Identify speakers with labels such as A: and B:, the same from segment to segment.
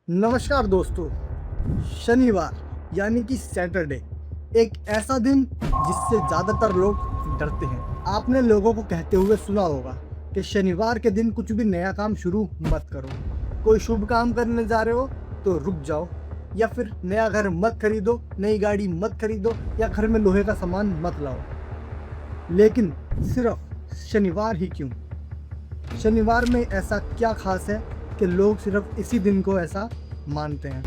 A: नमस्कार दोस्तों। शनिवार यानी कि सैटरडे एक ऐसा दिन जिससे ज़्यादातर लोग डरते हैं। आपने लोगों को कहते हुए सुना होगा कि शनिवार के दिन कुछ भी नया काम शुरू मत करो। कोई शुभ काम करने जा रहे हो तो रुक जाओ, या फिर नया घर मत खरीदो, नई गाड़ी मत खरीदो, या घर में लोहे का सामान मत लाओ। लेकिन सिर्फ शनिवार ही क्यों? शनिवार में ऐसा क्या खास है कि लोग सिर्फ इसी दिन को ऐसा मानते हैं?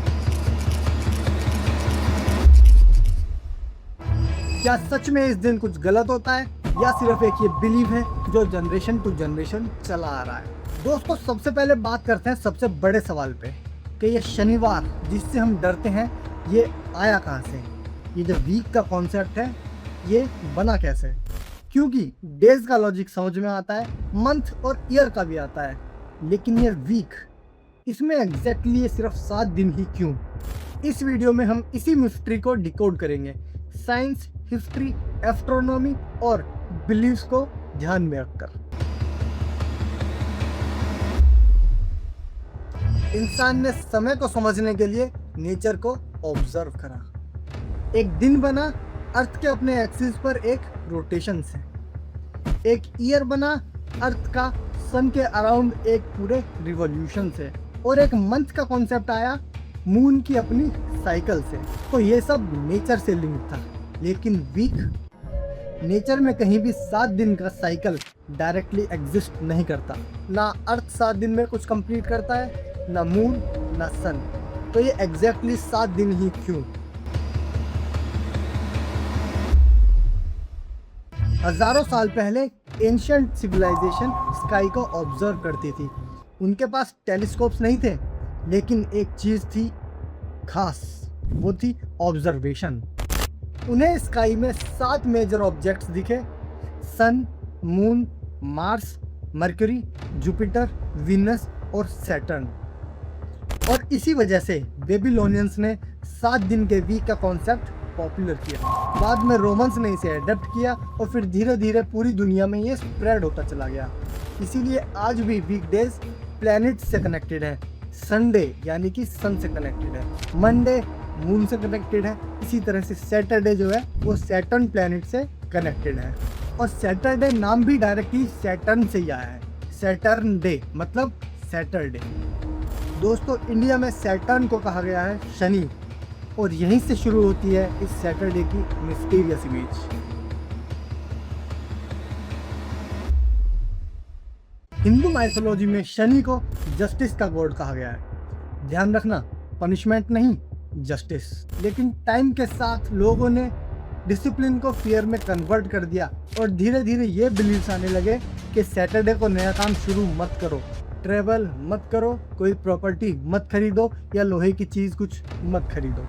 A: क्या सच में इस दिन कुछ गलत होता है, या सिर्फ एक ये बिलीव है जो जनरेशन टू जनरेशन चला आ रहा है? दोस्तों, सबसे पहले बात करते हैं सबसे बड़े सवाल पे कि ये शनिवार जिससे हम डरते हैं ये आया कहाँ से? ये जो वीक का कॉन्सेप्ट है ये बना कैसे? क्योंकि डेज का लॉजिक समझ में आता है, मंथ और ईयर का भी आता है, लेकिन ये वीक, इसमें एग्जैक्टली ये सिर्फ 7 दिन ही क्यों? इस वीडियो में हम इसी मिस्ट्री को डिकोड करेंगे, साइंस, हिस्ट्री, एस्ट्रोनॉमी और बिलीव्स को ध्यान में रखकर। इंसान ने समय को समझने के लिए नेचर को ऑब्जर्व करा। एक दिन बना अर्थ के अपने एक्सिस पर एक रोटेशन से। एक ईयर बना अर्थ का सन के अराउंड एक पूरे रिवॉल्यूशन से। और एक मंथ का कॉन्सेप्ट आया मून की अपनी साइकिल से। तो ये सब नेचर से लिंक था। लेकिन वीक, नेचर में कहीं भी 7 दिन का साइकिल डायरेक्टली एग्जिस्ट नहीं करता। ना अर्थ 7 दिन में कुछ कंप्लीट करता है, ना मून, ना सन। तो ये एग्जैक्टली 7 दिन ही क्यों? हजारों साल पहले एंशिएंट सिविलाइजेशन स्काई को ऑब्जर्व करती थी। उनके पास टेलीस्कोप्स नहीं थे, लेकिन एक चीज़ थी खास, वो थी ऑब्जर्वेशन। उन्हें स्काई में 7 मेजर ऑब्जेक्ट्स दिखे: sun, moon, Mars, Mercury, Jupiter, Venus और सैटर्न। और इसी वजह से बेबीलोनियंस ने 7 दिन के वीक का कॉन्सेप्ट पॉपुलर किया। बाद में रोमन्स ने इसे अडेप्ट किया और फिर धीरे धीरे पूरी दुनिया में ये स्प्रेड होता चला गया। इसीलिए आज भी वीकडेज प्लैनेट से कनेक्टेड है, संडे यानी कि सन से कनेक्टेड है, मंडे मून से कनेक्टेड है, इसी तरह से सैटरडे जो है वो सैटर्न प्लैनेट से कनेक्टेड है। और सैटरडे नाम भी डायरेक्टली सैटर्न से ही आया है। सैटर्न डे मतलब सैटरडे। दोस्तों, इंडिया में सैटर्न को कहा गया है शनि, और यहीं से शुरू होती है इस सैटरडे की मिस्टीरियस इमेज। हिंदू माइथोलॉजी में शनि को जस्टिस का गॉड कहा गया है। ध्यान रखना, पनिशमेंट नहीं, जस्टिस। लेकिन टाइम के साथ लोगों ने डिसिप्लिन को फियर में कन्वर्ट कर दिया और धीरे धीरे ये बिलीव्स आने लगे कि सैटरडे को नया काम शुरू मत करो, ट्रैवल मत करो, कोई प्रॉपर्टी मत खरीदो, या लोहे की चीज़ कुछ मत खरीदो।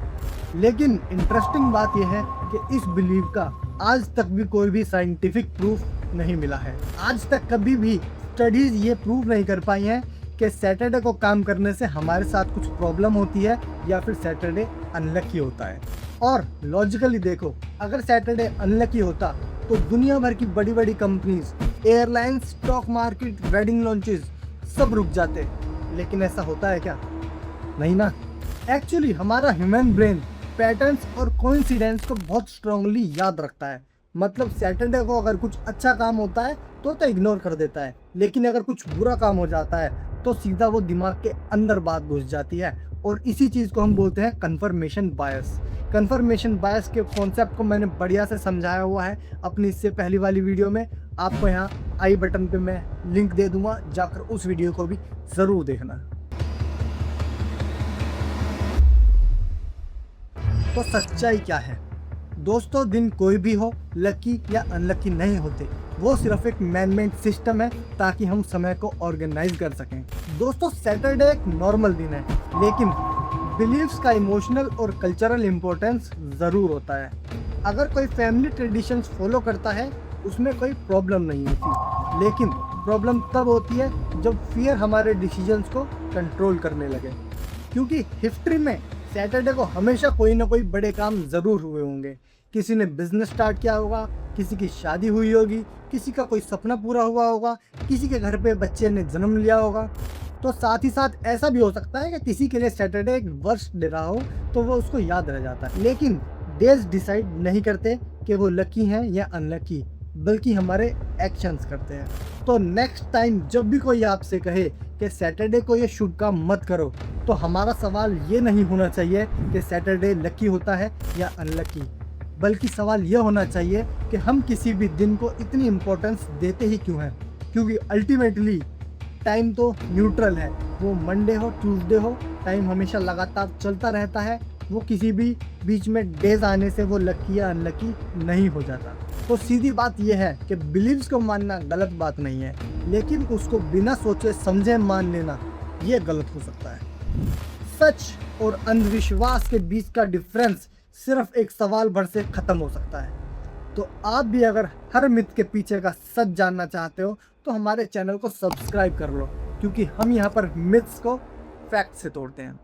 A: लेकिन इंटरेस्टिंग बात यह है कि इस बिलीव का आज तक भी कोई भी साइंटिफिक प्रूफ नहीं मिला है। आज तक कभी भी स्टडीज ये प्रूव नहीं कर पाई हैं कि सैटरडे को काम करने से हमारे साथ कुछ प्रॉब्लम होती है या फिर सैटरडे अनलकी होता है। और लॉजिकली देखो, अगर सैटरडे अनलकी होता तो दुनिया भर की बड़ी बड़ी companies, airlines, stock market, wedding launches सब रुक जाते। लेकिन ऐसा होता है क्या? नहीं ना। एक्चुअली हमारा ह्यूमन ब्रेन पैटर्न्स और कोइंसिडेंस को बहुत स्ट्रांगली याद रखता है। मतलब सैटरडे को अगर कुछ अच्छा काम होता है तो इग्नोर कर देता है, लेकिन अगर कुछ बुरा काम हो जाता है तो सीधा वो दिमाग के अंदर बात घुस जाती है। और इसी चीज़ को हम बोलते हैं कन्फर्मेशन बायस। कन्फर्मेशन बायस के कॉन्सेप्ट को मैंने बढ़िया से समझाया हुआ है अपनी इससे पहली वाली वीडियो में। आपको यहाँ आई बटन पे मैं लिंक दे दूंगा, जाकर उस वीडियो को भी ज़रूर देखना। तो सच्चाई क्या है? दोस्तों, दिन कोई भी हो, लकी या अनलकी नहीं होते। वो सिर्फ एक मैनमेड सिस्टम है ताकि हम समय को ऑर्गेनाइज कर सकें। दोस्तों, सैटरडे एक नॉर्मल दिन है, लेकिन बिलीव्स का इमोशनल और कल्चरल इम्पोर्टेंस ज़रूर होता है। अगर कोई फैमिली ट्रेडिशंस फॉलो करता है उसमें कोई प्रॉब्लम नहीं होती, लेकिन प्रॉब्लम तब होती है जब फियर हमारे डिसीजंस को कंट्रोल करने लगे। क्योंकि हिस्ट्री में सैटरडे को हमेशा कोई ना कोई बड़े काम ज़रूर हुए होंगे। किसी ने बिजनेस स्टार्ट किया होगा, किसी की शादी हुई होगी, किसी का कोई सपना पूरा हुआ होगा, किसी के घर पे बच्चे ने जन्म लिया होगा। तो साथ ही साथ ऐसा भी हो सकता है कि किसी के लिए सैटरडे एक वर्स्ट डे रहा हो तो वो उसको याद रह जाता है। लेकिन डेज डिसाइड नहीं करते कि वो लकी हैं या अनलकी, बल्कि हमारे एक्शंस करते हैं। तो नेक्स्ट टाइम जब भी कोई आपसे कहे कि सैटरडे को ये शुभ काम मत करो, तो हमारा सवाल ये नहीं होना चाहिए कि सैटरडे लकी होता है या अनलकी, बल्कि सवाल यह होना चाहिए कि हम किसी भी दिन को इतनी इम्पोर्टेंस देते ही क्यों हैं। क्योंकि अल्टीमेटली टाइम तो न्यूट्रल है, वो मंडे हो ट्यूसडे हो, टाइम हमेशा लगातार चलता रहता है। वो किसी भी बीच में डेज आने से वो लकी या अनलकी नहीं हो जाता। तो सीधी बात यह है कि बिलीव्स को मानना गलत बात नहीं है, लेकिन उसको बिना सोचे समझे मान लेना ये गलत हो सकता है। सच और अंधविश्वास के बीच का डिफरेंस सिर्फ एक सवाल भर से खत्म हो सकता है। तो आप भी अगर हर मिथ के पीछे का सच जानना चाहते हो तो हमारे चैनल को सब्सक्राइब कर लो, क्योंकि हम यहाँ पर मिथ्स को फैक्ट से तोड़ते हैं।